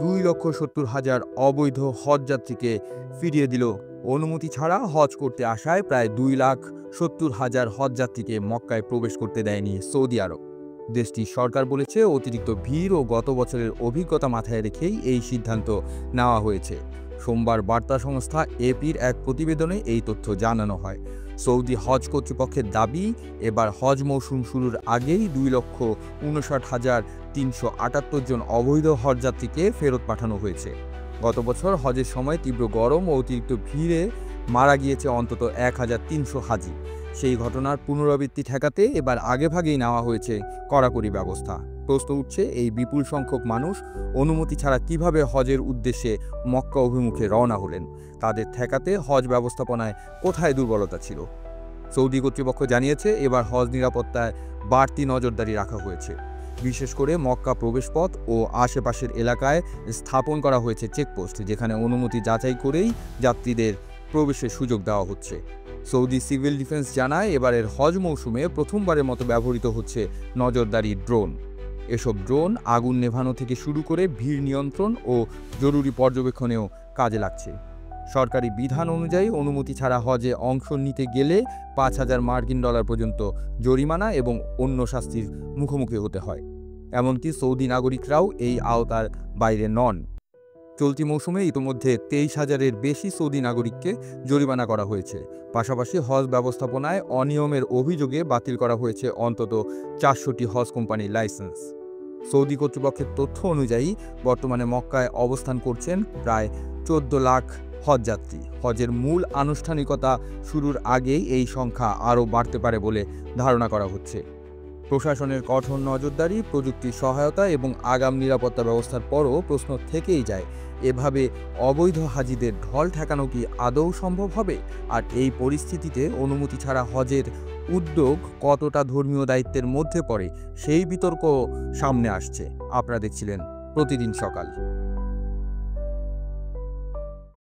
2,70,000 অবৈধ হজযাত্রীকে ফিরিয়ে দিল। অনুমতি ছাড়া হজ করতে আসায় প্রায় 2,70,000 হজযাত্রীকে মক্কায় প্রবেশ করতে দেয়নি সৌদি আরব। দেশটির সরকার বলেছে, অতিরিক্ত ভিড় ও গত বছরের অভিজ্ঞতা মাথায় রেখেই এই সিদ্ধান্ত নেওয়া হয়েছে। সোমবার বার্তা সংস্থা এপির এক প্রতিবেদনে এই তথ্য জানানো হয়। সৌদি হজ কর্তৃপক্ষের দাবি, এবার হজ মৌসুম শুরুর আগেই 2,59,378 জন অবৈধ হজযাত্রীকে ফেরত পাঠানো হয়েছে। গত বছর হজের সময় তীব্র গরম ও অতিরিক্ত ভিড়ে মারা গিয়েছে অন্তত 1,300 হাজি। সেই ঘটনার পুনরাবৃত্তি ঠেকাতে এবার আগেভাগেই নেওয়া হয়েছে কড়াকড়ি ব্যবস্থা। প্রশ্ন উঠছে, এই বিপুল সংখ্যক মানুষ অনুমতি ছাড়া কিভাবে হজের উদ্দেশ্যে মক্কা অভিমুখে রওনা হলেন? তাদের ঠেকাতে হজ ব্যবস্থাপনায় কোথায় দুর্বলতা ছিল? সৌদি কর্তৃপক্ষ জানিয়েছে, এবার হজ নিরাপত্তায় বাড়তি নজরদারি রাখা হয়েছে। বিশেষ করে মক্কা প্রবেশপথ ও আশেপাশের এলাকায় স্থাপন করা হয়েছে চেকপোস্ট, যেখানে অনুমতি যাচাই করেই যাত্রীদের প্রবেশের সুযোগ দেওয়া হচ্ছে। সৌদি সিভিল ডিফেন্স জানায়, এবারের হজ মৌসুমে প্রথমবারের মতো ব্যবহৃত হচ্ছে নজরদারি ড্রোন। এসব ড্রোন আগুন নেভানো থেকে শুরু করে ভিড় নিয়ন্ত্রণ ও জরুরি পর্যবেক্ষণেও কাজে লাগছে। সরকারি বিধান অনুযায়ী অনুমতি ছাড়া হজে অংশ নিতে গেলে $5,000 পর্যন্ত জরিমানা এবং অন্য শাস্তির মুখোমুখি হতে হয়। এমনকি সৌদি নাগরিকরাও এই আওতার বাইরে নন। চলতি মৌসুমে ইতিমধ্যে 23,000-এর বেশি সৌদি নাগরিককে জরিমানা করা হয়েছে। পাশাপাশি হজ ব্যবস্থাপনায় অনিয়মের অভিযোগে বাতিল করা হয়েছে অন্তত 400টি হজ কোম্পানির লাইসেন্স। সৌদি কর্তৃপক্ষের তথ্য অনুযায়ী বর্তমানে মক্কায় অবস্থান করছেন প্রায় 14 লাখ হজযাত্রী। হজের মূল আনুষ্ঠানিকতা শুরুর আগেই এই সংখ্যা আরও বাড়তে পারে বলে ধারণা করা হচ্ছে। প্রশাসনের কঠোর নজরদারি, প্রযুক্তির সহায়তা এবং আগাম নিরাপত্তা ব্যবস্থার পরও প্রশ্ন থেকেই যায়, এভাবে অবৈধ হাজিদের ঢল ঠেকানো কি আদৌ সম্ভব হবে? আর এই পরিস্থিতিতে অনুমতি ছাড়া হজের উদ্যোগ কতটা ধর্মীয় দায়িত্বের মধ্যে পড়ে, সেই বিতর্ক সামনে আসছে। আপনারা দেখছিলেন প্রতিদিন সকাল।